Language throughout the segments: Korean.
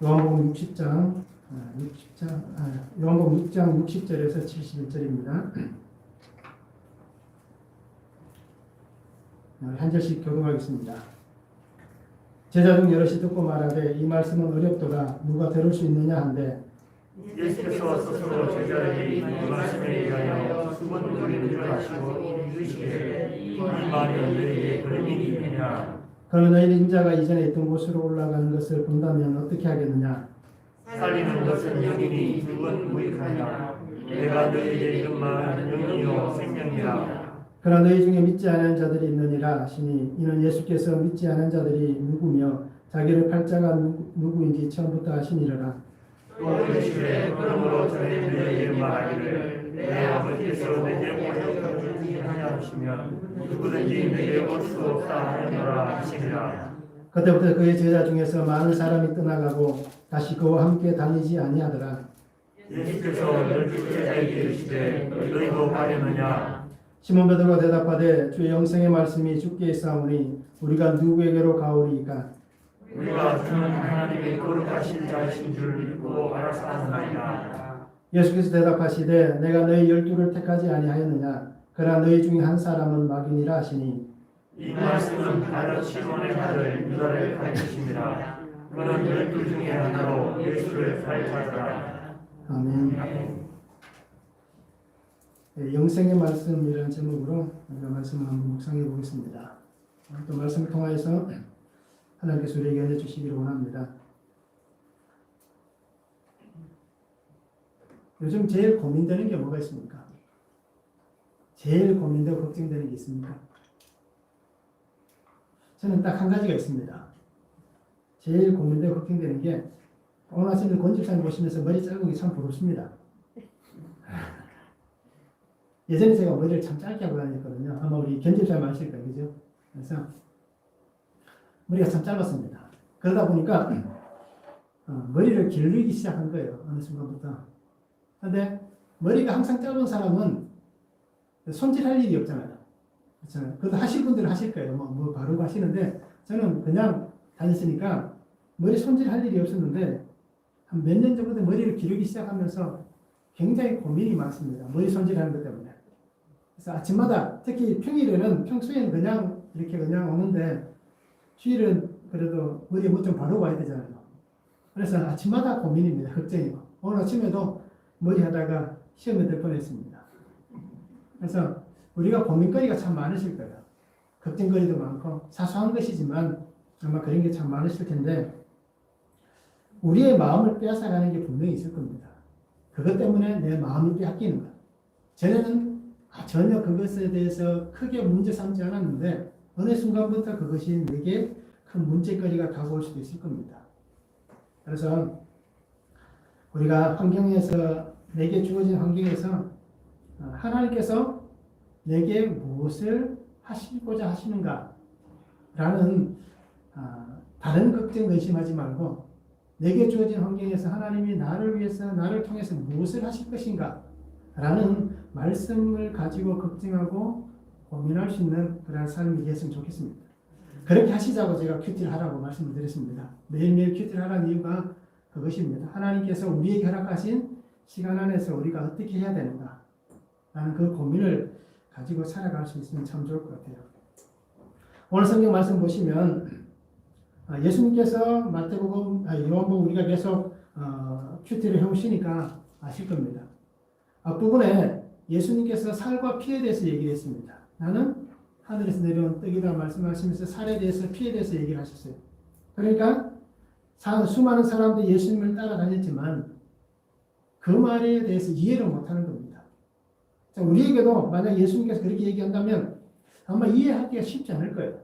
요한복음 6장 60절에서 71절입니다. 한 절씩 교독하겠습니다. 제자 중 여럿이 듣고 말하되 이 말씀은 어렵도다 누가 들을 수 있느냐 한데 예수께서 스스로 제자에게 이 말씀에 대하여 수건 우리를 하시고 이르시되 이 말이 너희에게 그런 일이 있느냐. 그러나 너희는 인자가 이전에 있던 곳으로 올라가는 것을 본다면 어떻게 하겠느냐. 살리는 것은 영이니 죽은 무익하냐. 내가 너희에게 이른 말은 영이요 생명이라. 그러나 너희 중에 믿지 않은 자들이 있느니라 하시니 이는 예수께서 믿지 않은 자들이 누구며 자기를 팔 자가 누구인지 처음부터 아시니라. 또 이르시되 그러므로 저희 너희에게 말하기를 내 아버지께서 내게 오셨다고 하시면 누구든지 내게 올 수 없다 하느니라 하시니라. 그때부터 그의 제자 중에서 많은 사람이 떠나가고 다시 그와 함께 다니지 아니하더라. 예수께서 열두 제자에게 이르시되 너희도 가려느냐. 시몬 베드로가 대답하되 주의 영생의 말씀이 주께 있사오니 우리가 누구에게로 가오리이까. 우리가 주는 하나님의 거룩하신 자이신 줄 믿고 알았사옵나이다. 예수께서 대답하시되 내가 너희 12를 택하지 아니하였느냐. 그러나 너희 중에 한 사람은 마귀니라 하시니 이 말씀은 바로 시몬의 아들 유다를 가르치심이라. 그는 12 중에 하나로 예수를 가르쳤더라. 아멘. 영생의 말씀이라는 제목으로 우리가 말씀을 한번 묵상해 보겠습니다. 또 말씀을 통하여서 하나님께서 우리에게 알려주시기를 원합니다. 요즘 제일 고민되는 게 뭐가 있습니까? 제일 고민되고 걱정되는 게 있습니까? 저는 딱 한 가지가 있습니다. 제일 고민되고 걱정되는 게 오늘 아침에 권 집사님 보시면서 머리 짧은 게 참 부럽습니다. 예전에 제가 머리를 참 짧게 하고 다녔거든요. 아마 우리 견 집사님 아실 거예요. 그죠? 그래서 머리가 참 짧았습니다. 그러다 보니까 머리를 기르기 시작한 거예요. 어느 순간부터. 그런데 머리가 항상 짧은 사람은 손질할 일이 없잖아요. 그렇잖아요. 그래도 하실 분들은 하실 거예요. 뭐 바르고 하시는데 저는 그냥 다녔으니까 머리 손질할 일이 없었는데 한 몇 년 정도 머리를 기르기 시작하면서 굉장히 고민이 많습니다. 머리 손질하는 것 때문에. 그래서 아침마다 특히 평소에는 그냥 이렇게 그냥 오는데 주일은 그래도 머리에 뭐 좀 바르고 와야 되잖아요. 그래서 아침마다 고민입니다. 걱정이고. 오늘 아침에도 머리 하다가 시험에 들 뻔했습니다. 그래서 우리가 고민거리가 참 많으실 거예요. 걱정거리도 많고 사소한 것이지만 아마 그런 게 참 많으실 텐데 우리의 마음을 빼앗아가는 게 분명히 있을 겁니다. 그것 때문에 내 마음이 빼앗기는 거예요. 전에는 전혀 그것에 대해서 크게 문제 삼지 않았는데 어느 순간부터 그것이 내게 큰 문제거리가 다가올 수도 있을 겁니다. 그래서 우리가 환경에서 내게 주어진 환경에서 하나님께서 내게 무엇을 하시고자 하시는가 라는 다른 걱정 의심하지 말고 내게 주어진 환경에서 하나님이 나를 위해서 나를 통해서 무엇을 하실 것인가 라는 말씀을 가지고 걱정하고 고민할 수 있는 그런 삶이 됐으면 좋겠습니다. 그렇게 하시자고 제가 큐티를 하라고 말씀을 드렸습니다. 매일매일 큐티를 하라는 이유가 그것입니다. 하나님께서 우리에게 허락하신 시간 안에서 우리가 어떻게 해야 되는가 라는 그 고민을 가지고 살아갈 수 있으면 참 좋을 것 같아요. 오늘 성경 말씀 보시면 예수님께서 요한복음 우리가 계속 큐티를 해오시니까 아실 겁니다. 앞부분에 예수님께서 살과 피에 대해서 얘기를 했습니다. 나는 하늘에서 내려온 떡이다 말씀하시면서 살에 대해서 피에 대해서 얘기를 하셨어요. 그러니까 수많은 사람들이 예수님을 따라다녔지만 그 말에 대해서 이해를 못하는 겁니다. 자, 우리에게도 만약 예수님께서 그렇게 얘기한다면 아마 이해하기가 쉽지 않을 거예요.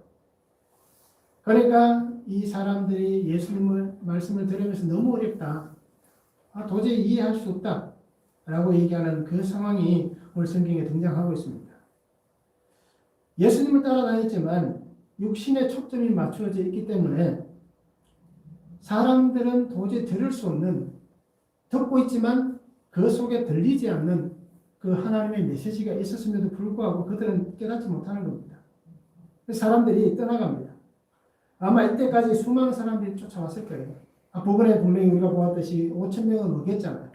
그러니까 이 사람들이 예수님의 말씀을 들으면서 너무 어렵다. 도저히 이해할 수 없다. 라고 얘기하는 그 상황이 오늘 성경에 등장하고 있습니다. 예수님을 따라다녔지만 육신의 초점이 맞추어져 있기 때문에 사람들은 도저히 들을 수 없는, 듣고 있지만 그 속에 들리지 않는 그 하나님의 메시지가 있었음에도 불구하고 그들은 깨닫지 못하는 겁니다. 사람들이 떠나갑니다. 아마 이때까지 수많은 사람들이 쫓아왔을 거예요. 앞부분에 분명히 우리가 보았듯이 5천 명을 먹였잖아요.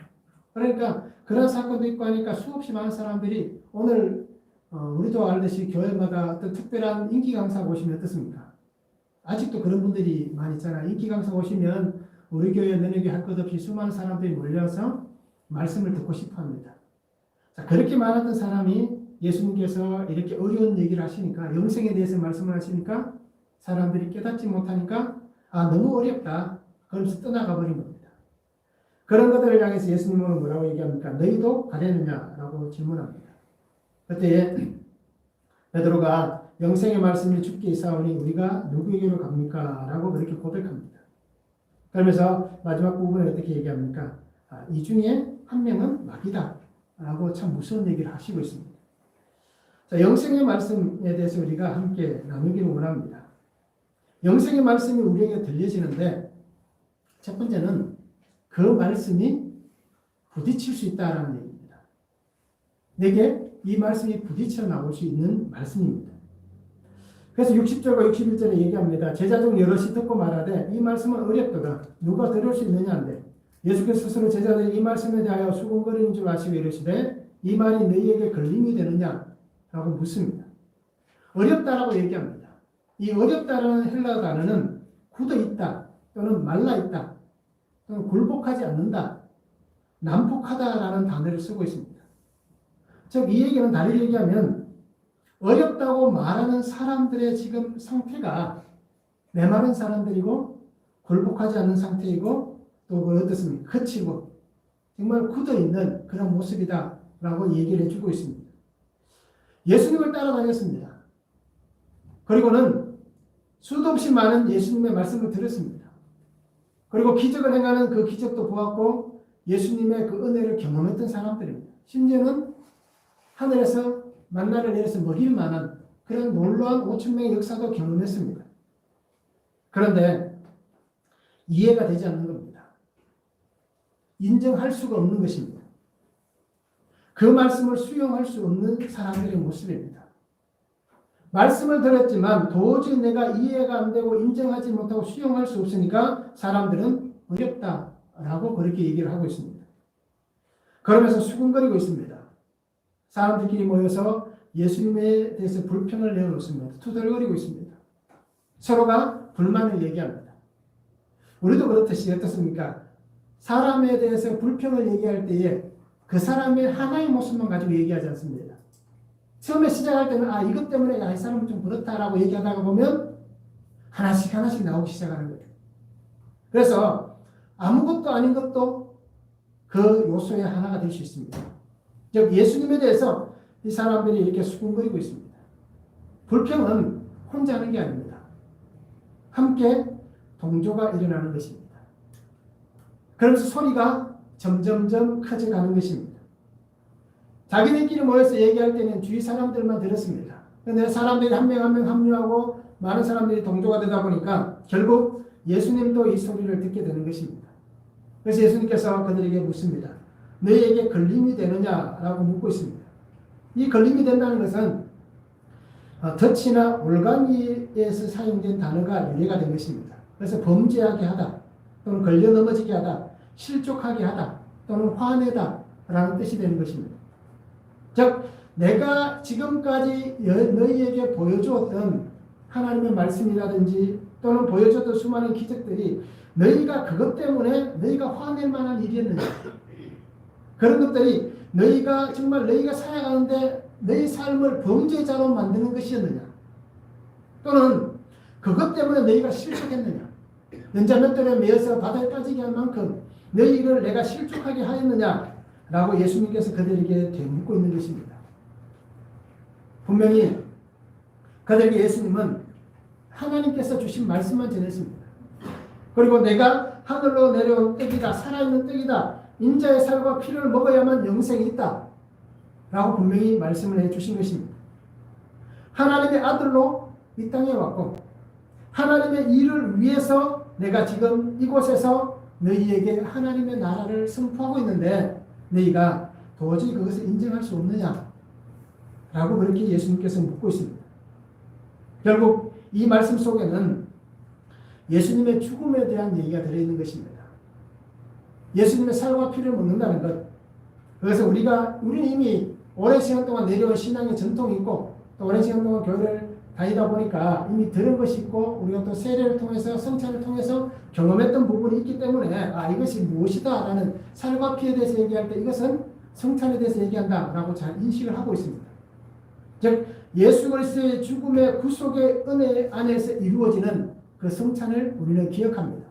그러니까 그런 사건도 있고 하니까 수없이 많은 사람들이 오늘 우리도 알듯이 교회마다 어떤 특별한 인기 강사 오시면 어떻습니까? 아직도 그런 분들이 많이 있잖아요. 인기 강사 오시면 우리 교회 너네 교회 할 것 없이 수많은 사람들이 몰려서 말씀을 듣고 싶어 합니다. 자, 그렇게 많았던 사람이 예수님께서 이렇게 어려운 얘기를 하시니까, 영생에 대해서 말씀을 하시니까 사람들이 깨닫지 못하니까 너무 어렵다. 그러면서 떠나가 버린 겁니다. 그런 것들을 향해서 예수님은 뭐라고 얘기합니까? 너희도 가려느냐라고 질문합니다. 그때 베드로가 영생의 말씀이 주께 있사오니 우리가 누구에게로 갑니까? 라고 그렇게 고백합니다. 그러면서 마지막 부분에 어떻게 얘기합니까? 이 중에 한 명은 마귀다 라고 참 무서운 얘기를 하시고 있습니다. 자, 영생의 말씀에 대해서 우리가 함께 나누기를 원합니다. 영생의 말씀이 우리에게 들려지는데 첫 번째는 그 말씀이 부딪힐 수 있다는 얘기입니다. 내게 이 말씀이 부딪혀 나올 수 있는 말씀입니다. 그래서 60절과 61절에 얘기합니다. 제자 중 여럿이 듣고 말하되 이 말씀은 어렵도다. 누가 들을 수 있느냐 한데 예수께서 스스로 제자들이 이 말씀에 대하여 수군거리는 줄 아시고 이르시되 이 말이 너희에게 걸림이 되느냐? 라고 묻습니다. 어렵다라고 얘기합니다. 이 어렵다라는 헬라어 단어는 굳어 있다 또는 말라 있다 또는 굴복하지 않는다, 난폭하다라는 단어를 쓰고 있습니다. 즉 이 얘기는 다르게 얘기하면 어렵다고 말하는 사람들의 지금 상태가 메마른 사람들이고 굴복하지 않는 상태이고 또 어떻습니까? 그치고 정말 굳어있는 그런 모습이다라고 얘기를 해주고 있습니다. 예수님을 따라다녔습니다. 그리고는 수도 없이 많은 예수님의 말씀을 들었습니다. 그리고 기적을 행하는 그 기적도 보았고 예수님의 그 은혜를 경험했던 사람들입니다. 심지어는 하늘에서 만나를 내려서 먹일 만한 그런 놀라운 5천 명의 역사도 경험했습니다. 그런데 이해가 되지 않는 겁니다. 인정할 수가 없는 것입니다. 그 말씀을 수용할 수 없는 사람들의 모습입니다. 말씀을 들었지만 도저히 내가 이해가 안 되고 인정하지 못하고 수용할 수 없으니까 사람들은 어렵다라고 그렇게 얘기를 하고 있습니다. 그러면서 수군거리고 있습니다. 사람들끼리 모여서 예수님에 대해서 불평을 내놓습니다. 투덜거리고 있습니다. 서로가 불만을 얘기합니다. 우리도 그렇듯이 어떻습니까? 사람에 대해서 불평을 얘기할 때에 그 사람의 하나의 모습만 가지고 얘기하지 않습니다. 처음에 시작할 때는 이것 때문에 이 사람은 좀 그렇다라고 얘기하다가 보면 하나씩 나오기 시작하는 거예요. 그래서 아무것도 아닌 것도 그 요소의 하나가 될 수 있습니다. 즉 예수님에 대해서 이 사람들이 이렇게 수군거리고 있습니다. 불평은 혼자 하는 게 아닙니다. 함께 동조가 일어나는 것입니다. 그러면서 소리가 점점점 커져가는 것입니다. 자기들끼리 모여서 얘기할 때는 주위 사람들만 들었습니다. 그런데 사람들이 한 명 한 명 합류하고 많은 사람들이 동조가 되다 보니까 결국 예수님도 이 소리를 듣게 되는 것입니다. 그래서 예수님께서 그들에게 묻습니다. 너희에게 걸림이 되느냐라고 묻고 있습니다. 이 걸림이 된다는 것은 덫이나 올가미에서 사용된 단어가 유래가 된 것입니다. 그래서 범죄하게 하다 또는 걸려 넘어지게 하다, 실족하게 하다 또는 화내다 라는 뜻이 되는 것입니다. 즉 내가 지금까지 너희에게 보여주었던 하나님의 말씀이라든지 또는 보여줬던 수많은 기적들이 너희가 그것 때문에 너희가 화낼 만한 일이었느냐, 그런 것들이 너희가 정말 너희가 살아가는데 너희 삶을 범죄자로 만드는 것이었느냐, 또는 그것 때문에 너희가 실족했느냐, 연자맷돌에 매어서 바다에 빠지게 할 만큼 너희를 내가 실족하게 하였느냐 라고 예수님께서 그들에게 되묻고 있는 것입니다. 분명히 그들에게 예수님은 하나님께서 주신 말씀만 전했습니다. 그리고 내가 하늘로 내려온 떡이다, 살아있는 떡이다, 인자의 살과 피를 먹어야만 영생이 있다 라고 분명히 말씀을 해주신 것입니다. 하나님의 아들로 이 땅에 왔고 하나님의 일을 위해서 내가 지금 이곳에서 너희에게 하나님의 나라를 선포하고 있는데 너희가 도저히 그것을 인정할 수 없느냐 라고 그렇게 예수님께서 묻고 있습니다. 결국 이 말씀 속에는 예수님의 죽음에 대한 얘기가 들어있는 것입니다. 예수님의 살과 피를 먹는다는 것. 그래서 우리는 이미 오랜 시간 동안 내려온 신앙의 전통이 있고 또 오랜 시간 동안 교회를 다니다 보니까 이미 들은 것이 있고 우리가 또 세례를 통해서 성찬을 통해서 경험했던 부분이 있기 때문에 이것이 무엇이다 라는 살과 피에 대해서 얘기할 때 이것은 성찬에 대해서 얘기한다 라고 잘 인식을 하고 있습니다. 즉 예수 그리스도의 죽음의 구속의 은혜 안에서 이루어지는 그 성찬을 우리는 기억합니다.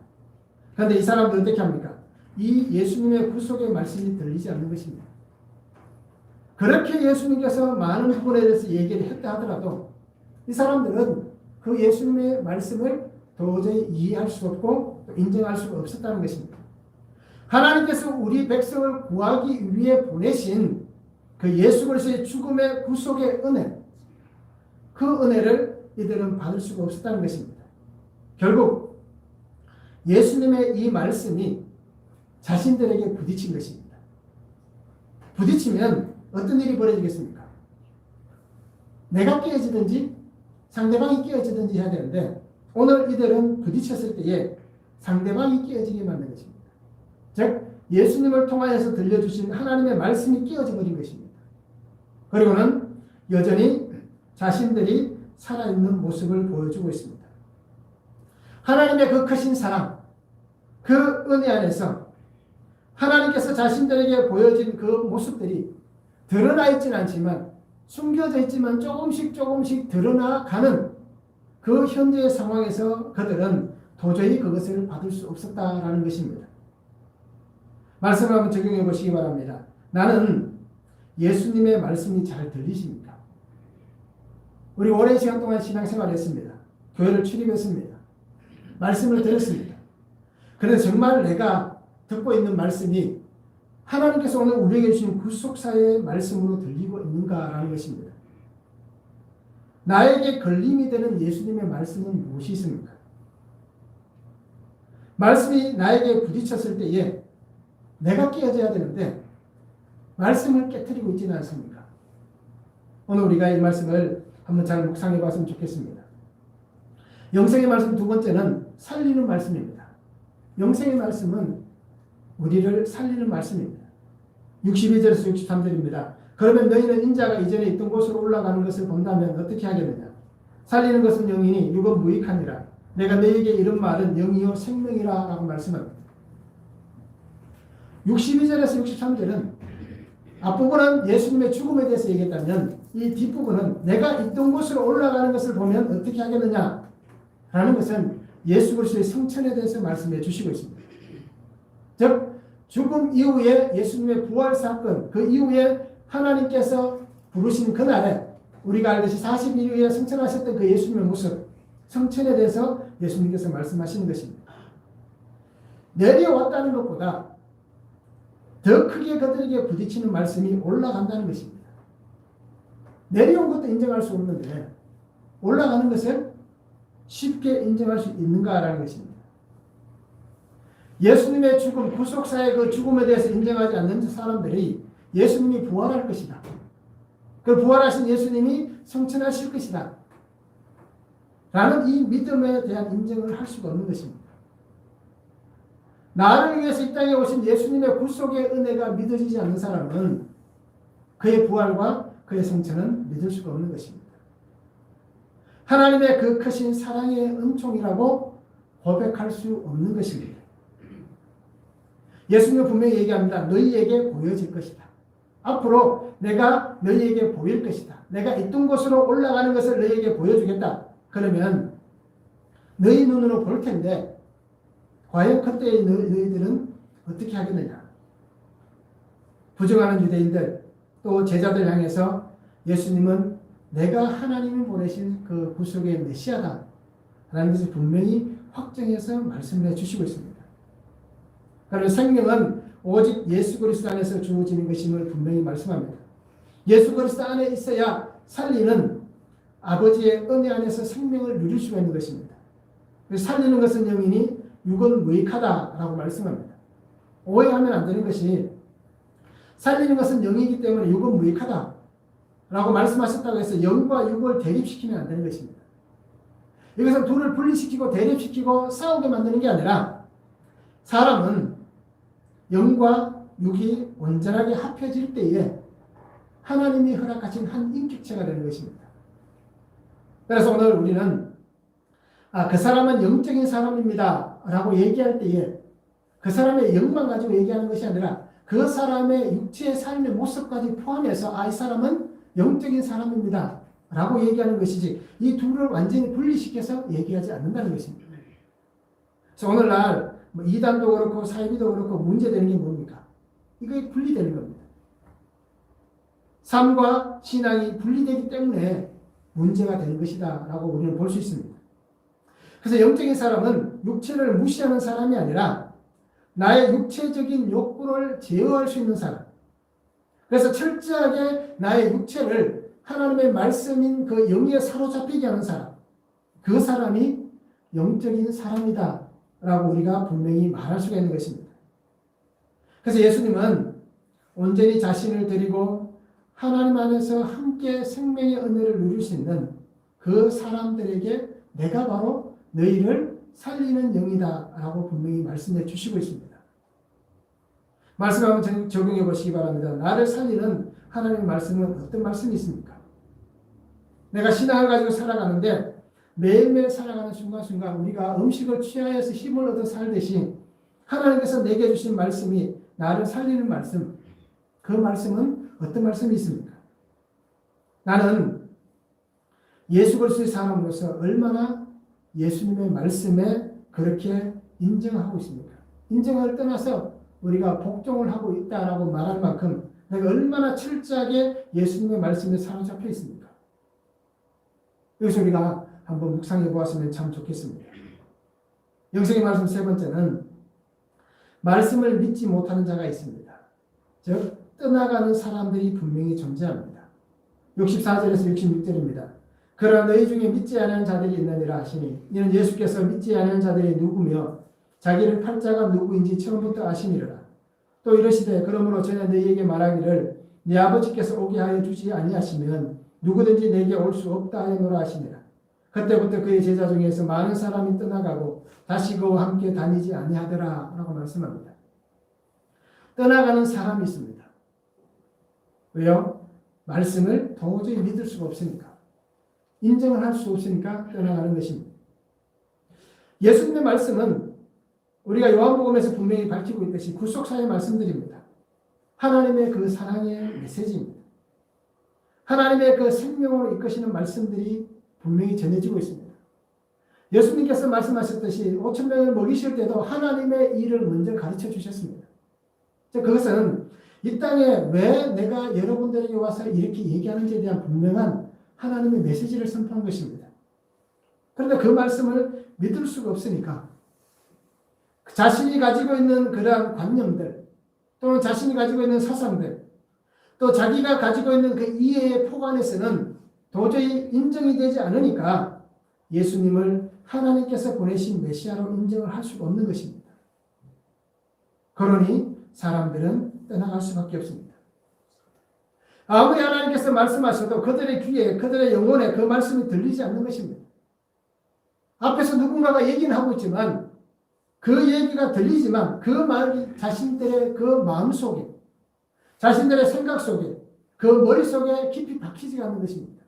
그런데 이 사람들 어떻게 합니까? 이 예수님의 구속의 말씀이 들리지 않는 것입니다. 그렇게 예수님께서 많은 부분에 대해서 얘기를 했다 하더라도 이 사람들은 그 예수님의 말씀을 도저히 이해할 수 없고 인정할 수가 없었다는 것입니다. 하나님께서 우리 백성을 구하기 위해 보내신 그 예수 그리스도의 죽음의 구속의 은혜, 그 은혜를 이들은 받을 수가 없었다는 것입니다. 결국 예수님의 이 말씀이 자신들에게 부딪힌 것입니다. 부딪히면 어떤 일이 벌어지겠습니까? 내가 깨어지든지 상대방이 깨어지든지 해야 되는데 오늘 이들은 부딪혔을 때에 상대방이 깨어지게 만든 것입니다. 즉 예수님을 통하여서 들려주신 하나님의 말씀이 깨어져 버린 것입니다. 그리고는 여전히 자신들이 살아있는 모습을 보여주고 있습니다. 하나님의 그 크신 사랑, 그 은혜 안에서 하나님께서 자신들에게 보여진 그 모습들이 드러나 있지는 않지만 숨겨져 있지만 조금씩 드러나가는 그 현재의 상황에서 그들은 도저히 그것을 받을 수 없었다라는 것입니다. 말씀을 한번 적용해 보시기 바랍니다. 나는 예수님의 말씀이 잘 들리십니까? 우리 오랜 시간 동안 신앙생활을 했습니다. 교회를 출입했습니다. 말씀을 들었습니다. 그런데 정말 내가 듣고 있는 말씀이 하나님께서 오늘 우리에게 주신 구속사의 말씀으로 들리고 있는가라는 것입니다. 나에게 걸림이 되는 예수님의 말씀은 무엇이 있습니까? 말씀이 나에게 부딪혔을 때에 내가 깨어져야 되는데 말씀을 깨트리고 있지는 않습니까? 오늘 우리가 이 말씀을 한번 잘 묵상해 봤으면 좋겠습니다. 영생의 말씀 두 번째는 살리는 말씀입니다. 영생의 말씀은 우리를 살리는 말씀입니다. 62절에서 63절입니다. 그러면 너희는 인자가 이전에 있던 곳으로 올라가는 것을 본다면 어떻게 하겠느냐? 살리는 것은 영이니 육은 무익하니라. 내가 너희에게 이런 말은 영이요 생명이라 라고 말씀합니다. 62절에서 63절은 앞부분은 예수님의 죽음에 대해서 얘기했다면 이 뒷부분은 내가 있던 곳으로 올라가는 것을 보면 어떻게 하겠느냐 라는 것은 예수 그리스도의 성천에 대해서 말씀해 주시고 있습니다. 즉 죽음 이후에 예수님의 부활 사건, 그 이후에 하나님께서 부르신 그날에 우리가 알듯이 40일 후에 성천하셨던 그 예수님의 모습, 성천에 대해서 예수님께서 말씀하시는 것입니다. 내려왔다는 것보다 더 크게 그들에게 부딪히는 말씀이 올라간다는 것입니다. 내려온 것도 인정할 수 없는데 올라가는 것을 쉽게 인정할 수 있는가라는 것입니다. 예수님의 죽음, 구속사의 그 죽음에 대해서 인정하지 않는 사람들이 예수님이 부활할 것이다. 그 부활하신 예수님이 성천하실 것이다. 라는 이 믿음에 대한 인정을 할 수가 없는 것입니다. 나를 위해서 이 땅에 오신 예수님의 구속의 은혜가 믿어지지 않는 사람은 그의 부활과 그의 성천은 믿을 수가 없는 것입니다. 하나님의 그 크신 사랑의 은총이라고 고백할 수 없는 것입니다. 예수님은 분명히 얘기합니다. 너희에게 보여질 것이다. 앞으로 내가 너희에게 보일 것이다. 내가 있던 곳으로 올라가는 것을 너희에게 보여주겠다. 그러면 너희 눈으로 볼 텐데 과연 그때의 너희들은 어떻게 하겠느냐? 부정하는 유대인들 또 제자들 향해서 예수님은 내가 하나님이 보내신 그 구속의 메시아다 라는 것을 분명히 확정해서 말씀을 해주시고 있습니다. 그러면 생명은 오직 예수 그리스도 안에서 주어지는 것임을 분명히 말씀합니다. 예수 그리스도 안에 있어야 살리는 아버지의 은혜 안에서 생명을 누릴 수가 있는 것입니다. 살리는 것은 영이니 육은 무익하다라고 말씀합니다. 오해하면 안 되는 것이 살리는 것은 영이기 때문에 육은 무익하다라고 말씀하셨다고 해서 영과 육을 대립시키면 안 되는 것입니다. 이것은 둘을 분리시키고 대립시키고 싸우게 만드는 게 아니라 사람은 영과 육이 온전하게 합해질 때에 하나님이 허락하신 한 인격체가 되는 것입니다. 그래서 오늘 우리는 그 사람은 영적인 사람입니다 라고 얘기할 때에 그 사람의 영만 가지고 얘기하는 것이 아니라 그 사람의 육체의 삶의 모습까지 포함해서 이 사람은 영적인 사람입니다 라고 얘기하는 것이지 이 둘을 완전히 분리시켜서 얘기하지 않는다는 것입니다. 그래서 오늘날 이단도 그렇고 사이비도 그렇고 문제되는 게 뭡니까? 이게 분리되는 겁니다. 삶과 신앙이 분리되기 때문에 문제가 되는 것이다 라고 우리는 볼 수 있습니다. 그래서 영적인 사람은 육체를 무시하는 사람이 아니라 나의 육체적인 욕구를 제어할 수 있는 사람. 그래서 철저하게 나의 육체를 하나님의 말씀인 그 영에 사로잡히게 하는 사람. 그 사람이 영적인 사람이다 라고 우리가 분명히 말할 수가 있는 것입니다. 그래서 예수님은 온전히 자신을 드리고 하나님 안에서 함께 생명의 은혜를 누릴 수 있는 그 사람들에게 내가 바로 너희를 살리는 영이다 라고 분명히 말씀해 주시고 있습니다. 말씀 한번 적용해 보시기 바랍니다. 나를 살리는 하나님의 말씀은 어떤 말씀이 있습니까? 내가 신앙을 가지고 살아가는데 매일매일 살아가는 순간순간 우리가 음식을 취하여서 힘을 얻어 살듯이 하나님께서 내게 주신 말씀이 나를 살리는 말씀, 그 말씀은 어떤 말씀이 있습니까? 나는 예수 그리스도의 사람으로서 얼마나 예수님의 말씀에 그렇게 인정하고 있습니까? 인정을 떠나서 우리가 복종을 하고 있다라고 말할 만큼 내가 얼마나 철저하게 예수님의 말씀에 사로잡혀 있습니까? 여기서 우리가 한번 묵상해 보았으면 참 좋겠습니다. 영성의 말씀 세 번째는 말씀을 믿지 못하는 자가 있습니다. 즉 떠나가는 사람들이 분명히 존재합니다. 64절에서 66절입니다. 그러나 너희 중에 믿지 않는 자들이 있느니라 하시니 이는 예수께서 믿지 않는 자들이 누구며 자기를 팔자가 누구인지 처음부터 아시니라. 또 이러시되 그러므로 전에 너희에게 말하기를 네 아버지께서 오게 하여 주지 아니하시면 누구든지 내게 올 수 없다 하였노라 하시니라. 그때부터 그의 제자 중에서 많은 사람이 떠나가고 다시 그와 함께 다니지 아니하더라 라고 말씀합니다. 떠나가는 사람이 있습니다. 왜요? 말씀을 도저히 믿을 수가 없으니까. 인정을 할 수 없으니까 떠나가는 것입니다. 예수님의 말씀은 우리가 요한복음에서 분명히 밝히고 있듯이 구속사의 말씀들입니다. 하나님의 그 사랑의 메시지입니다. 하나님의 그 생명으로 이끄시는 말씀들이 분명히 전해지고 있습니다. 예수님께서 말씀하셨듯이 5,000명을 먹이실 때도 하나님의 일을 먼저 가르쳐 주셨습니다. 그것은 이 땅에 왜 내가 여러분들에게 와서 이렇게 얘기하는지에 대한 분명한 하나님의 메시지를 선포한 것입니다. 그런데 그 말씀을 믿을 수가 없으니까 자신이 가지고 있는 그러한 관념들 또는 자신이 가지고 있는 사상들 또 자기가 가지고 있는 그 이해의 폭 안에서는 도저히 인정이 되지 않으니까 예수님을 하나님께서 보내신 메시아로 인정을 할 수가 없는 것입니다. 그러니 사람들은 떠나갈 수밖에 없습니다. 아무리 하나님께서 말씀하셔도 그들의 귀에 그들의 영혼에 그 말씀이 들리지 않는 것입니다. 앞에서 누군가가 얘기는 하고 있지만 그 얘기가 들리지만 그 말이 자신들의 그 마음속에 자신들의 생각 속에 그 머릿속에 깊이 박히지 않는 것입니다.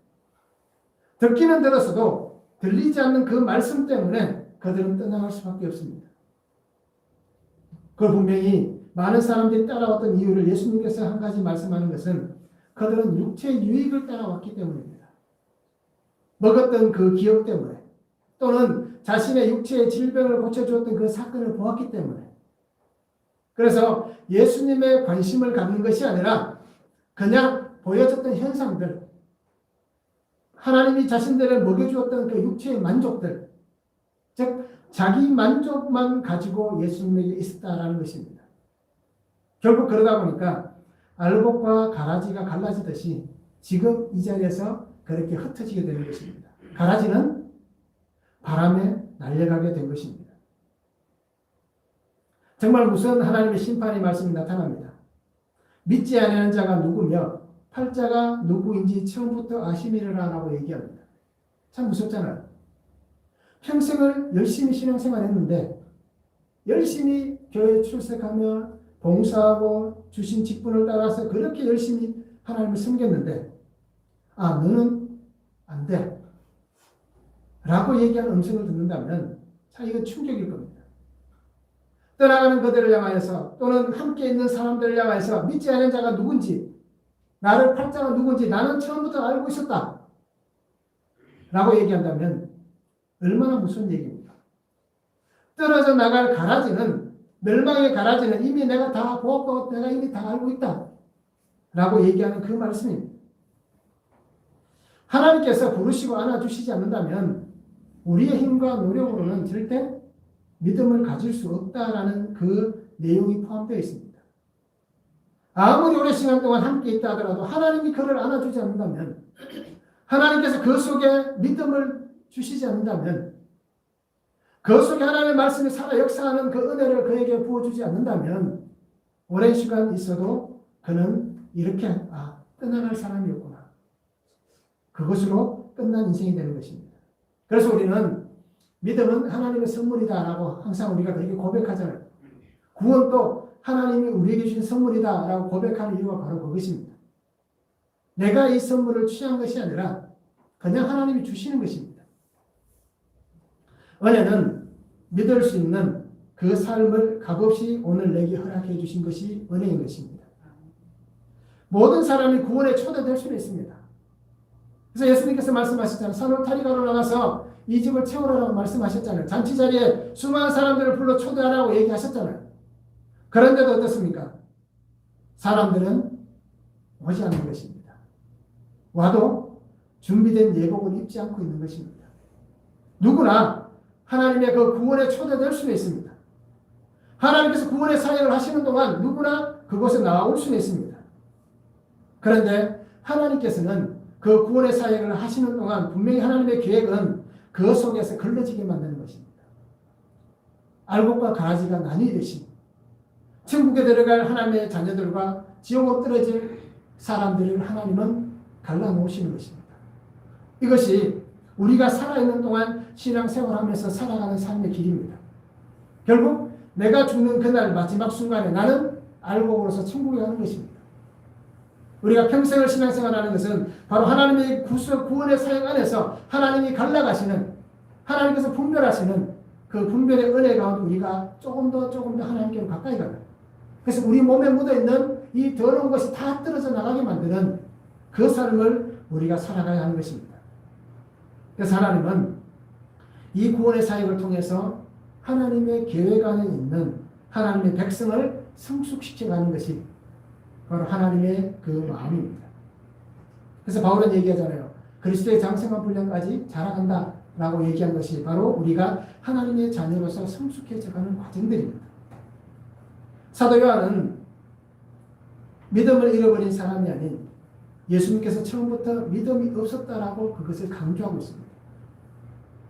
듣기는 들었어도 들리지 않는 그 말씀 때문에 그들은 떠나갈 수밖에 없습니다. 그걸 분명히 많은 사람들이 따라왔던 이유를 예수님께서 한 가지 말씀하는 것은 그들은 육체의 유익을 따라왔기 때문입니다. 먹었던 그 기억 때문에 또는 자신의 육체의 질병을 고쳐주었던 그 사건을 보았기 때문에 그래서 예수님의 관심을 갖는 것이 아니라 그냥 보여줬던 현상들 하나님이 자신들을 먹여주었던 그 육체의 만족들 즉 자기 만족만 가지고 예수님에게 있었다라는 것입니다. 결국 그러다 보니까 알곡과 가라지가 갈라지듯이 지금 이 자리에서 그렇게 흩어지게 되는 것입니다. 가라지는 바람에 날려가게 된 것입니다. 정말 무슨 하나님의 심판의 말씀이 나타납니다. 믿지 않는 자가 누구며 팔자가 누구인지 처음부터 아시미르라 라고 얘기합니다. 참 무섭잖아요. 평생을 열심히 신앙생활 했는데 열심히 교회에 출석하며 봉사하고 주신 직분을 따라서 그렇게 열심히 하나님을 섬겼는데 너는 안 돼. 라고 얘기하는 음성을 듣는다면 이건 충격일 겁니다. 떠나가는 그들을 향하여서 또는 함께 있는 사람들을 향하여서 믿지 않는 자가 누군지 나를 팔 자가 누군지 나는 처음부터 알고 있었다. 라고 얘기한다면 얼마나 무서운 얘기입니까? 떨어져 나갈 가라지는 멸망의 가라지는 이미 내가 다 보았고 내가 이미 다 알고 있다. 라고 얘기하는 그 말씀입니다. 하나님께서 부르시고 안아주시지 않는다면 우리의 힘과 노력으로는 절대 믿음을 가질 수 없다라는 그 내용이 포함되어 있습니다. 아무리 오랜 시간 동안 함께 있다 하더라도 하나님이 그를 안아주지 않는다면 하나님께서 그 속에 믿음을 주시지 않는다면 그 속에 하나님의 말씀이 살아 역사하는 그 은혜를 그에게 부어주지 않는다면 오랜 시간 있어도 그는 이렇게 떠나갈 사람이었구나. 그것으로 끝난 인생이 되는 것입니다. 그래서 우리는 믿음은 하나님의 선물이다라고 항상 우리가 그렇게 고백하잖아요. 구원도 하나님이 우리에게 주신 선물이다라고 고백하는 이유가 바로 그것입니다. 내가 이 선물을 취한 것이 아니라 그냥 하나님이 주시는 것입니다. 은혜는 믿을 수 있는 그 삶을 값없이 오늘 내게 허락해 주신 것이 은혜인 것입니다. 모든 사람이 구원에 초대될 수는 있습니다. 그래서 예수님께서 말씀하셨잖아요. 산울타리가로 나가서 이 집을 채우라고 말씀하셨잖아요. 잔치 자리에 수많은 사람들을 불러 초대하라고 얘기하셨잖아요. 그런데도 어떻습니까? 사람들은 오지 않는 것입니다. 와도 준비된 예복을 입지 않고 있는 것입니다. 누구나 하나님의 그 구원에 초대될 수는 있습니다. 하나님께서 구원의 사역을 하시는 동안 누구나 그곳에 나올 수는 있습니다. 그런데 하나님께서는 그 구원의 사역을 하시는 동안 분명히 하나님의 계획은 그 속에서 걸러지게 만드는 것입니다. 알곡과 가지가 나뉘듯이 천국에 들어갈 하나님의 자녀들과 지옥으로 떨어질 사람들을 하나님은 갈라놓으시는 것입니다. 이것이 우리가 살아있는 동안 신앙생활하면서 살아가는 삶의 길입니다. 결국 내가 죽는 그날 마지막 순간에 나는 알곡으로서 천국에 가는 것입니다. 우리가 평생을 신앙생활하는 것은 바로 하나님의 구원의 사역 안에서 하나님이 갈라가시는 하나님께서 분별하시는 그 분별의 은혜 가운데 우리가 조금 더 하나님께로 가까이 가는 그래서 우리 몸에 묻어있는 이 더러운 것이 다 떨어져 나가게 만드는 그 삶을 우리가 살아가야 하는 것입니다. 그래서 하나님은 이 구원의 사역을 통해서 하나님의 계획 안에 있는 하나님의 백성을 성숙시켜가는 것이 바로 하나님의 그 마음입니다. 그래서 바울은 얘기하잖아요. 그리스도의 장성한 분량까지 자라간다 라고 얘기한 것이 바로 우리가 하나님의 자녀로서 성숙해져가는 과정들입니다. 사도 요한은 믿음을 잃어버린 사람이 아닌 예수님께서 처음부터 믿음이 없었다라고 그것을 강조하고 있습니다.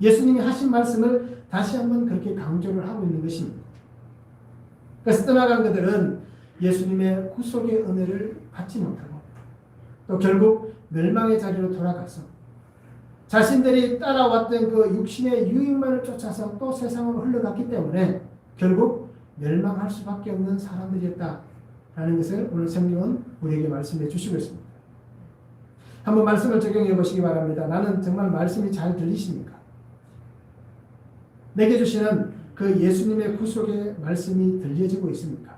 예수님이 하신 말씀을 다시 한번 그렇게 강조를 하고 있는 것입니다. 그래서 떠나간 그들은 예수님의 구속의 은혜를 받지 못하고 또 결국 멸망의 자리로 돌아가서 자신들이 따라왔던 그 육신의 유익만을 쫓아서 또 세상으로 흘러갔기 때문에 결국 멸망할 수밖에 없는 사람들이었다라는 것을 오늘 성경은 우리에게 말씀해 주시고 있습니다. 한번 말씀을 적용해 보시기 바랍니다. 나는 정말 말씀이 잘 들리십니까? 내게 주시는 그 예수님의 구속의 말씀이 들려지고 있습니까?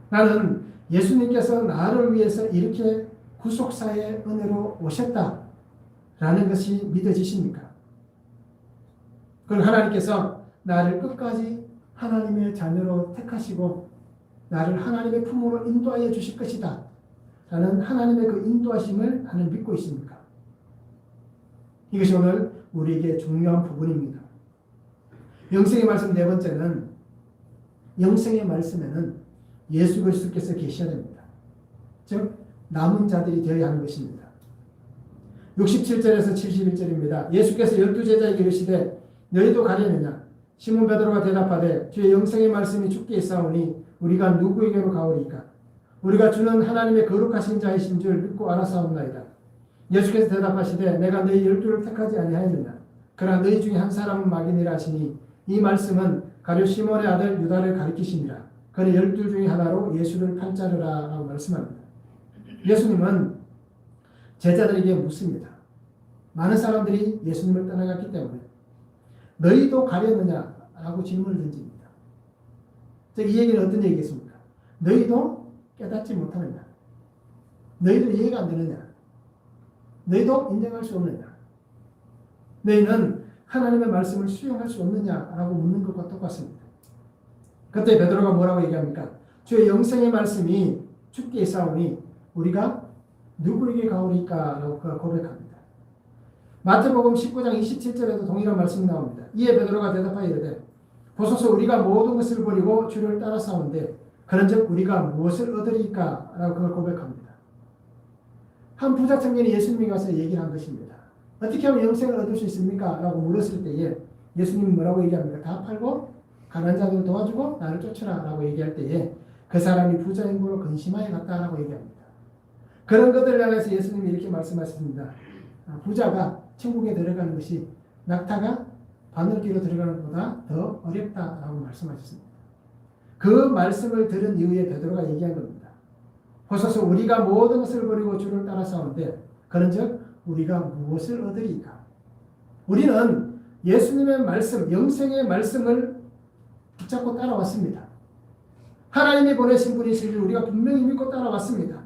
나는 예수님께서 나를 위해서 이렇게 구속사의 은혜로 오셨다라는 것이 믿어지십니까? 그리고 하나님께서 나를 끝까지 하나님의 자녀로 택하시고 나를 하나님의 품으로 인도하여 주실 것이다 라는 하나님의 그 인도하심을 나는 믿고 있습니까? 이것이 오늘 우리에게 중요한 부분입니다. 영생의 말씀 네 번째는 영생의 말씀에는 예수 그리스도께서 계셔야 됩니다. 즉 남은 자들이 되어야 하는 것입니다. 67절에서 71절입니다. 예수께서 12제자에게 이르시되 너희도 가려느냐? 시몬 베드로가 대답하되 주의 영생의 말씀이 주께 있사오니 우리가 누구에게로 가오리까? 우리가 주는 하나님의 거룩하신 자이신 줄 믿고 알아사옵나이다. 예수께서 대답하시되 내가 너희 12를 택하지 아니하였느냐? 그러나 너희 중에 한 사람은 마귀니라 하시니 이 말씀은 가룟 시몬의 아들 유다를 가리키시니라. 그는 12 중에 하나로 예수를 판자르라 라고 말씀합니다. 예수님은 제자들에게 묻습니다. 많은 사람들이 예수님을 떠나갔기 때문에 너희도 가렸느냐? 라고 질문을 던집니다. 이 얘기는 어떤 얘기겠습니까? 너희도 깨닫지 못하느냐? 너희도 이해가 안 되느냐? 너희도 인정할 수 없느냐? 너희는 하나님의 말씀을 수용할 수 없느냐? 라고 묻는 것과 똑같습니다. 그때 베드로가 뭐라고 얘기합니까? 주의 영생의 말씀이 주께 있사오니 우리가 누구에게 가오리까? 라고 그가 고백합니다. 마태복음 19장 27절에도 동일한 말씀이 나옵니다. 이에 베드로가 대답하여 이르되 보소서 우리가 모든 것을 버리고 주를 따라 싸운데 그런즉 우리가 무엇을 얻으리까? 라고 그걸 고백합니다. 한 부자 청년이 예수님에게 가서 얘기를 한 것입니다. 어떻게 하면 영생을 얻을 수 있습니까? 라고 물었을 때에 예수님이 뭐라고 얘기합니까? 다 팔고 가난한 자들을 도와주고 나를 쫓으라 라고 얘기할 때에 그 사람이 부자인 걸로 근심하여 갔다라고 얘기합니다. 그런 것들을 향해서 예수님이 이렇게 말씀하셨습니다. 부자가 천국에 들어가는 것이 낙타가 바늘귀로 들어가는 것보다 더 어렵다라고 말씀하셨습니다. 그 말씀을 들은 이후에 베드로가 얘기한 겁니다. 보소서 우리가 모든 것을 버리고 주를 따라 싸우는데 그런즉 우리가 무엇을 얻으리까? 우리는 예수님의 말씀, 영생의 말씀을 붙잡고 따라왔습니다. 하나님이 보내신 분이시길 우리가 분명히 믿고 따라왔습니다.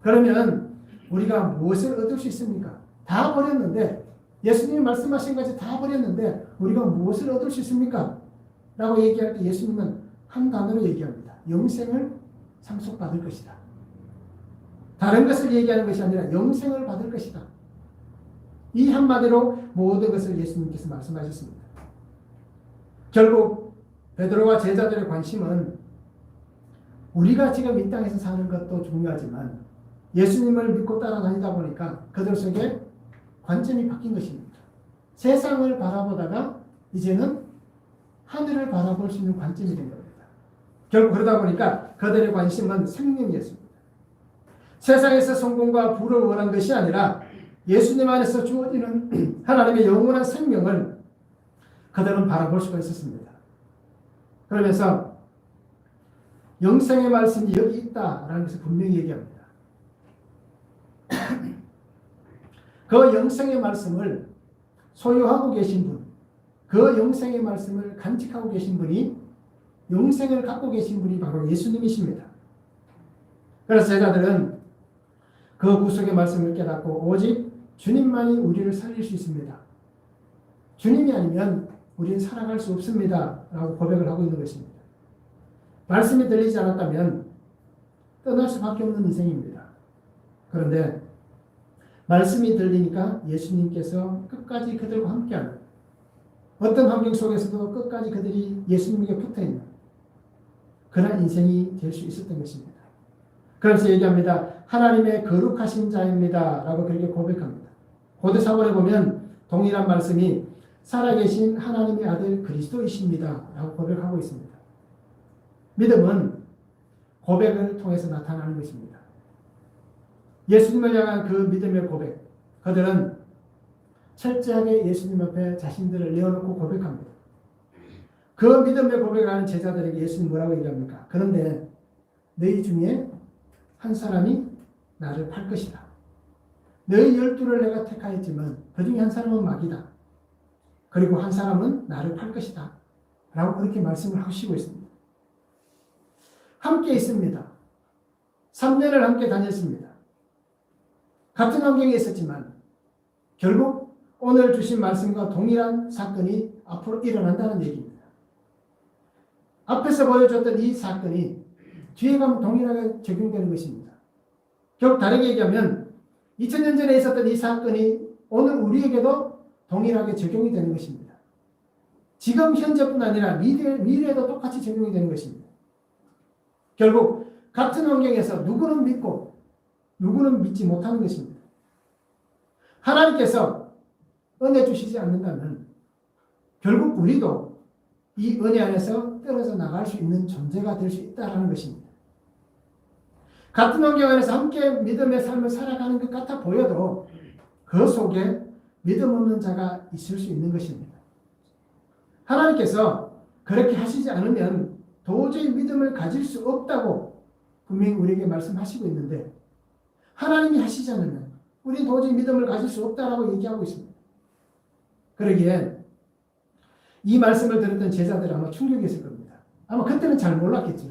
그러면 우리가 무엇을 얻을 수 있습니까? 다 버렸는데 예수님이 말씀하신 것이 다 버렸는데 우리가 무엇을 얻을 수 있습니까? 라고 얘기할 때 예수님은 한 단어로 얘기합니다. 영생을 상속받을 것이다. 다른 것을 얘기하는 것이 아니라 영생을 받을 것이다. 이 한마디로 모든 것을 예수님께서 말씀하셨습니다. 결국 베드로와 제자들의 관심은 우리가 지금 이 땅에서 사는 것도 중요하지만 예수님을 믿고 따라다니다 보니까 그들 속에 관점이 바뀐 것입니다. 세상을 바라보다가 이제는 하늘을 바라볼 수 있는 관점이 된 겁니다. 결국 그러다 보니까 그들의 관심은 생명이었습니다. 세상에서 성공과 부를 원한 것이 아니라 예수님 안에서 주어지는 하나님의 영원한 생명을 그들은 바라볼 수가 있었습니다. 그러면서 영생의 말씀이 여기 있다라는 것을 분명히 얘기합니다. 그 영생의 말씀을 소유하고 계신 분, 그 영생의 말씀을 간직하고 계신 분이 영생을 갖고 계신 분이 바로 예수님이십니다. 그래서 제자들은 그 구속의 말씀을 깨닫고 오직 주님만이 우리를 살릴 수 있습니다. 주님이 아니면 우리는 살아갈 수 없습니다. 라고 고백을 하고 있는 것입니다. 말씀이 들리지 않았다면 떠날 수밖에 없는 인생입니다. 그런데 말씀이 들리니까 예수님께서 끝까지 그들과 함께하는, 어떤 환경 속에서도 끝까지 그들이 예수님에게 붙어있는 그런 인생이 될 수 있었던 것입니다. 그래서 얘기합니다. 하나님의 거룩하신 자입니다. 라고 그렇게 고백합니다. 고대 사본에 보면 동일한 말씀이 살아계신 하나님의 아들 그리스도이십니다. 라고 고백하고 있습니다. 믿음은 고백을 통해서 나타나는 것입니다. 예수님을 향한 그 믿음의 고백, 그들은 철저하게 예수님 앞에 자신들을 내어놓고 고백합니다. 그 믿음의 고백을 하는 제자들에게 예수님 뭐라고 얘기합니까? 그런데 너희 중에 한 사람이 나를 팔 것이다. 너희 12를 내가 택하였지만 그 중에 한 사람은 마귀다. 그리고 한 사람은 나를 팔 것이다. 라고 그렇게 말씀을 하시고 있습니다. 함께 있습니다. 3년을 함께 다녔습니다. 같은 환경에 있었지만 결국 오늘 주신 말씀과 동일한 사건이 앞으로 일어난다는 얘기입니다. 앞에서 보여줬던 이 사건이 뒤에 가면 동일하게 적용되는 것입니다. 결국 다르게 얘기하면 2000년 전에 있었던 이 사건이 오늘 우리에게도 동일하게 적용이 되는 것입니다. 지금 현재뿐 아니라 미래에도 똑같이 적용이 되는 것입니다. 결국 같은 환경에서 누구는 믿고 누구는 믿지 못하는 것입니다. 하나님께서 은혜 주시지 않는다면 결국 우리도 이 은혜 안에서 떨어져 나갈 수 있는 존재가 될 수 있다는 것입니다. 같은 환경 안에서 함께 믿음의 삶을 살아가는 것 같아 보여도 그 속에 믿음 없는 자가 있을 수 있는 것입니다. 하나님께서 그렇게 하시지 않으면 도저히 믿음을 가질 수 없다고 분명히 우리에게 말씀하시고 있는데 하나님이 하시지 않으면 우리는 도저히 믿음을 가질 수 없다라고 얘기하고 있습니다. 그러기에 이 말씀을 들었던 제자들은 아마 충격이었을 겁니다. 아마 그때는 잘 몰랐겠죠.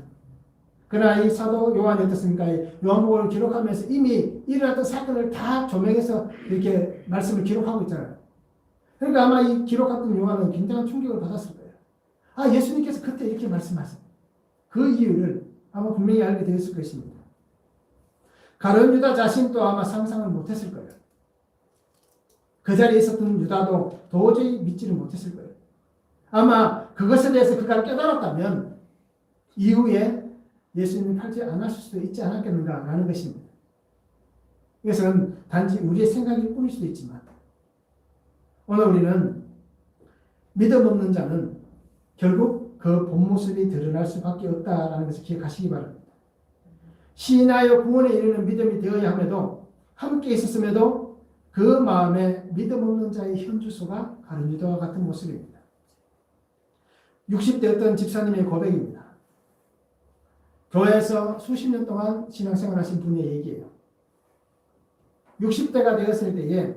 그러나 이 사도 요한이 어떻습니까? 요한복음을 기록하면서 이미 일어났던 사건을 다 조명해서 이렇게 말씀을 기록하고 있잖아요. 그러니까 아마 이 기록했던 요한은 굉장한 충격을 받았을 거예요. 아, 예수님께서 그때 이렇게 말씀하신 그 이유를 아마 분명히 알게 되었을 것입니다. 가룟 유다 자신도 아마 상상을 못했을 거예요. 그 자리에 있었던 유다도 도저히 믿지를 못했을 거예요. 아마 그것에 대해서 그가 깨달았다면 이후에 예수님을 팔지 않았을 수도 있지 않았겠는가라는 것입니다. 이것은 단지 우리의 생각일 뿐일 수도 있지만 오늘 우리는 믿음 없는 자는 결국 그 본 모습이 드러날 수밖에 없다라는 것을 기억하시기 바랍니다. 신하여 구원에 이르는 믿음이 되어야 함에도 함께 있었음에도 그 마음에 믿음 없는 자의 현주소가 가룟 유다와 같은 모습입니다. 60대 어떤 집사님의 고백입니다. 교회에서 수십 년 동안 신앙생활 하신 분의 얘기예요. 60대가 되었을 때에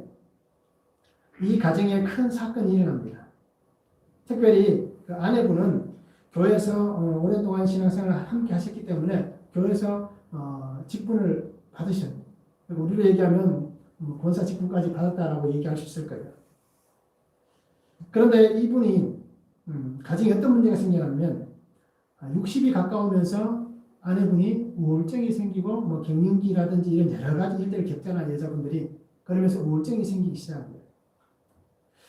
이 가정에 큰 사건이 일어납니다. 특별히 그 아내분은 교회에서 오랫동안 신앙생활을 함께 하셨기 때문에 교회에서 직분을 받으셨어요. 우리로 얘기하면 권사 직분까지 받았다라고 얘기할 수 있을 거예요. 그런데 이분이 가정에 어떤 문제가 생겨나면 60이 가까우면서 아내분이 우울증이 생기고 뭐 갱년기라든지 이런 여러 가지 일들을 겪잖아요, 여자분들이. 그러면서 우울증이 생기기 시작합니다.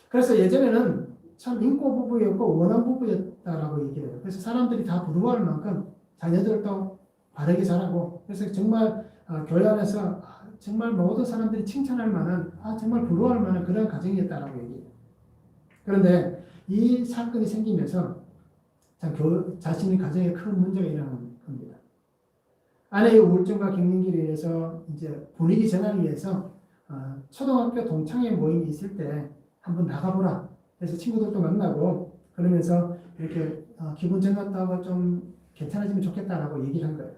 그래서 예전에는 참 인고 부부였고 원한 부부였다라고 얘기해요. 그래서 사람들이 다 부러워할 만큼 자녀들도 바르게 자라고 그래서 정말 교회 안에서 정말 모든 사람들이 칭찬할 만한 정말 부러워할 만한 그런 가정이었다라고 얘기해요. 그런데 이 사건이 생기면서 참 자신의 가정에 큰 문제가 일어나는 겁니다. 아내의 우울증과 갱년기를 위해서 이제 분위기 전환을 위해서 초등학교 동창회 모임이 있을 때 한번 나가보라. 그래서 친구들도 만나고 그러면서 이렇게 기분 전환하고 좀 괜찮아지면 좋겠다라고 얘기를 한 거예요.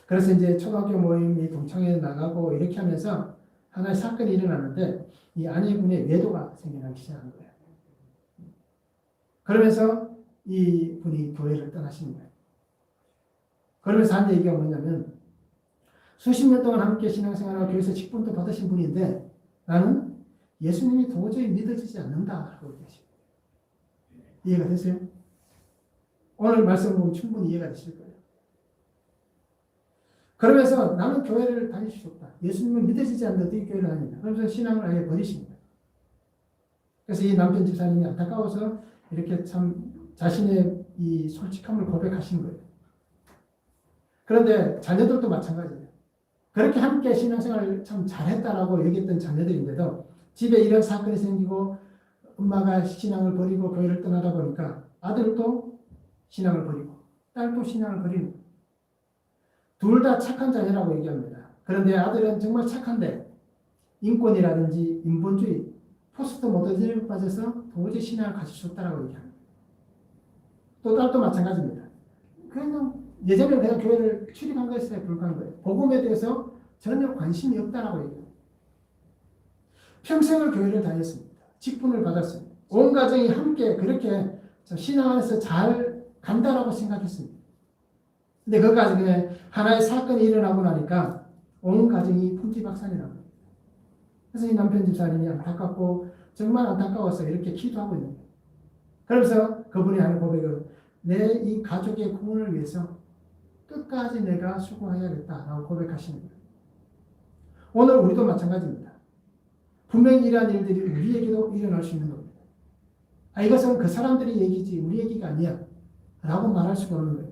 그래서 이제 초등학교 모임이 동창회에 나가고 이렇게 하면서 하나의 사건이 일어나는데 이 아내분의 외도가 생겨나기 시작한 거예요. 그러면서 이 분이 교회를 떠나시는 거예요. 그러면서 한 얘기가 뭐냐면 수십 년 동안 함께 신앙생활하고 교회에서 직분도 받으신 분인데 나는 예수님이 도저히 믿어지지 않는다라고 얘기하십니다. 이해가 되세요? 오늘 말씀 보면 충분히 이해가 되실 거예요. 그러면서 나는 교회를 다닐 수 없다. 예수님을 믿어지지 않는데 어떻게 교회를 다닌다. 그러면서 신앙을 아예 버리십니다. 그래서 이 남편 집사님이 안타까워서 이렇게 참 자신의 이 솔직함을 고백하신 거예요. 그런데 자녀들도 마찬가지예요. 그렇게 함께 신앙생활을 참 잘했다라고 얘기했던 자녀들인데도 집에 이런 사건이 생기고 엄마가 신앙을 버리고 교회를 떠나다 보니까 아들도 신앙을 버리고 딸도 신앙을 버리는 거예요. 둘 다 착한 자녀라고 얘기합니다. 그런데 아들은 정말 착한데 인권이라든지 인본주의, 포스트 모더니즘에 빠져서 도저히 신앙을 가질 수 없다라고 얘기합니다. 또 딸도 마찬가지입니다. 그냥 예전에 그냥 교회를 출입한 것에 불과한 거예요. 복음에 대해서 전혀 관심이 없다라고 얘기합니다. 평생을 교회를 다녔습니다. 직분을 받았습니다. 온 가정이 함께 그렇게 신앙 안에서 잘 간다라고 생각했습니다. 근데 그 가정에 하나의 사건이 일어나고 나니까 온 가정이 풍지박산이 납니다. 그래서 이 남편 집사님이 안타깝고 정말 안타까워서 이렇게 기도하고 있는 거예요. 그러면서 그분이 하는 고백은 내 이 가족의 구원을 위해서 끝까지 내가 수고해야겠다라고 고백하시는 거예요. 오늘 우리도 마찬가지입니다. 분명히 이러한 일들이 우리에게도 일어날 수 있는 겁니다. 이것은 그 사람들의 얘기지 우리 얘기가 아니야 라고 말할 수가 없는 거예요.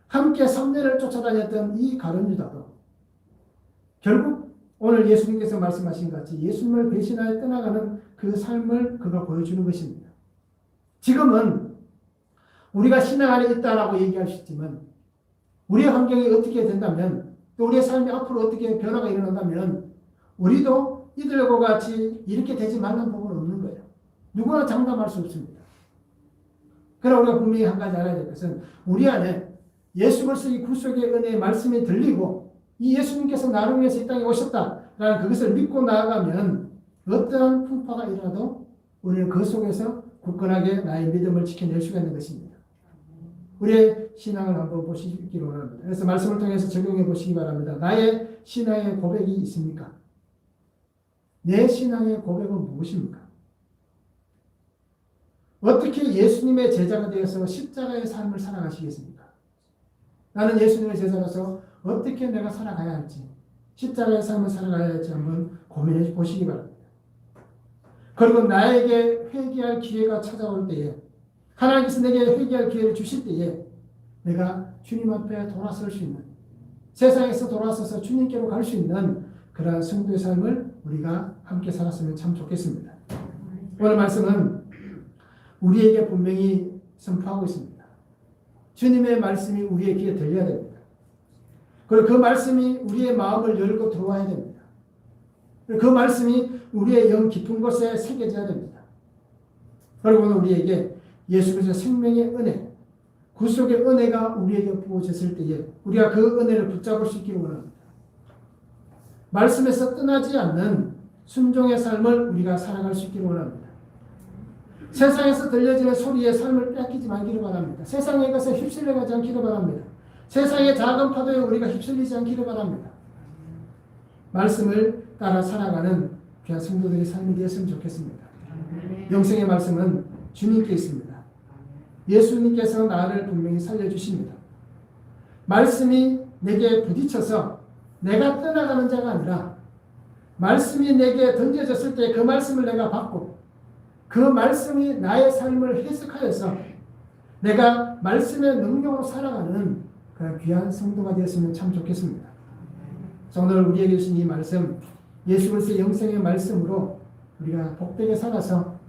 함께 3년을 쫓아다녔던 이 가룟 유다도 결국 오늘 예수님께서 말씀하신 같이 예수님을 배신하여 떠나가는 그 삶을 그가 보여주는 것입니다. 지금은 우리가 신앙 안에 있다라고 얘기할 수 있지만 우리의 환경이 어떻게 된다면 또 우리의 삶이 앞으로 어떻게 변화가 일어난다면 우리도 이들과 같이 이렇게 되지 말라는 부분은 없는 거예요. 누구나 장담할 수 없습니다. 그러나 우리가 분명히 한 가지 알아야 될 것은 우리 안에 예수 그리스도의 구속의 은혜의 말씀이 들리고 이 예수님께서 나를 위해서 이 땅에 오셨다라는 그것을 믿고 나아가면 어떠한 풍파가 일어나도 우리는 그 속에서 굳건하게 나의 믿음을 지켜낼 수가 있는 것입니다. 우리의 신앙을 한번 보시기 원합니다. 그래서 말씀을 통해서 적용해 보시기 바랍니다. 나의 신앙의 고백이 있습니까? 내 신앙의 고백은 무엇입니까? 어떻게 예수님의 제자가 되어서 십자가의 삶을 살아가시겠습니까? 나는 예수님의 제자로서 어떻게 내가 살아가야 할지, 십자가의 삶을 살아가야 할지 한번 고민해 보시기 바랍니다. 그리고 나에게 회개할 기회가 찾아올 때에, 하나님께서 내게 회개할 기회를 주실 때에 내가 주님 앞에 돌아설 수 있는, 세상에서 돌아서서 주님께로 갈 수 있는 그러한 성도의 삶을 우리가 함께 살았으면 참 좋겠습니다. 오늘 말씀은 우리에게 분명히 선포하고 있습니다. 주님의 말씀이 우리의 귀에 들려야 됩니다. 그리고 그 말씀이 우리의 마음을 열고 들어와야 됩니다. 그 말씀이 우리의 영 깊은 곳에 새겨져야 됩니다. 그리고 오늘 우리에게 예수 그리스도의 생명의 은혜, 구속의 은혜가 우리에게 부어졌을 때에 우리가 그 은혜를 붙잡을 수 있기를 원합니다. 말씀에서 떠나지 않는 순종의 삶을 우리가 살아갈 수 있기를 원합니다. 세상에서 들려지는 소리에 삶을 뺏기지 말기를 바랍니다. 세상의 것에 휩쓸려가지 않기를 바랍니다. 세상의 작은 파도에 우리가 휩쓸리지 않기를 바랍니다. 말씀을 따라 살아가는 귀한 성도들의 삶이 되었으면 좋겠습니다. 영생의 말씀은 주님께 있습니다. 예수님께서 나를 분명히 살려주십니다. 말씀이 내게 부딪혀서 내가 떠나가는 자가 아니라 말씀이 내게 던져졌을 때 그 말씀을 내가 받고 그 말씀이 나의 삶을 해석하여서 내가 말씀의 능력으로 살아가는 그런 귀한 성도가 되었으면 참 좋겠습니다. 오늘 우리에게 주신 이 말씀, 예수 그리스도의 영생의 말씀으로 우리가 복되게 살아서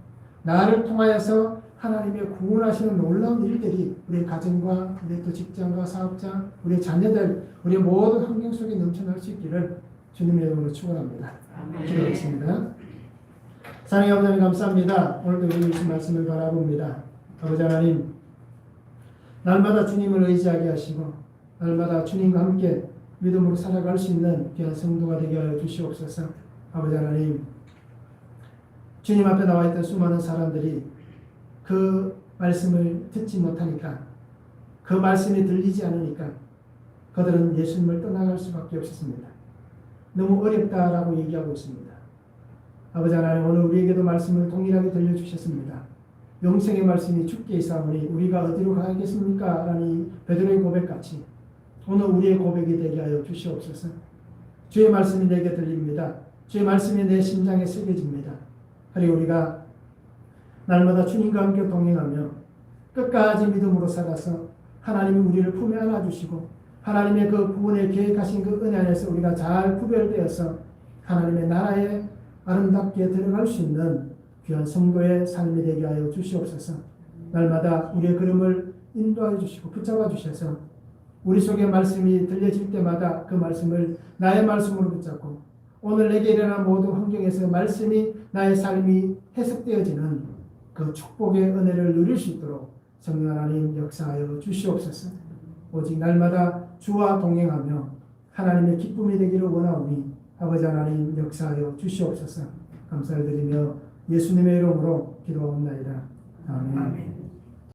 나를 통하여서 하나님의 구원하시는 놀라운 일들이 우리의 가정과 우리의 또 직장과 사업장, 우리의 자녀들, 우리의 모든 환경 속에 넘쳐날 수 있기를 주님의 이름으로 축원합니다. 기도하겠습니다. 사랑의 아버지 하나님 감사합니다. 오늘도 우리 주신 말씀을 바라봅니다. 아버지 하나님, 날마다 주님을 의지하게 하시고 날마다 주님과 함께 믿음으로 살아갈 수 있는 귀한 성도가 되게 하여 주시옵소서. 아버지 하나님, 주님 앞에 나와 있던 수많은 사람들이 그 말씀을 듣지 못하니까, 그 말씀이 들리지 않으니까 그들은 예수님을 떠나갈 수밖에 없었습니다. 너무 어렵다라고 얘기하고 있습니다. 아버지 하나님, 오늘 우리에게도 말씀을 동일하게 들려주셨습니다. 영생의 말씀이 주께 있사오니 우리가 어디로 가야겠습니까? 라는 베드로의 고백같이 오늘 우리의 고백이 되게 하여 주시옵소서. 주의 말씀이 내게 들립니다. 주의 말씀이 내 심장에 새겨집니다. 그리고 우리가 날마다 주님과 함께 동행하며 끝까지 믿음으로 살아서 하나님이 우리를 품에 안아주시고 하나님의 그 구원에 계획하신 그 은혜 안에서 우리가 잘 구별되어서 하나님의 나라에 아름답게 들어갈 수 있는 귀한 성도의 삶이 되게 하여 주시옵소서. 날마다 우리의 걸음을 인도하여 주시고 붙잡아 주셔서 우리 속에 말씀이 들려질 때마다 그 말씀을 나의 말씀으로 붙잡고 오늘 내게 일어난 모든 환경에서 말씀이 나의 삶이 해석되어지는 그 축복의 은혜를 누릴 수 있도록 성령 하나님 역사하여 주시옵소서. 오직 날마다 주와 동행하며 하나님의 기쁨이 되기를 원하오니 아버지 하나님 역사하여 주시옵소서. 감사를 드리며 예수님의 이름으로 기도하옵나이다. 아멘.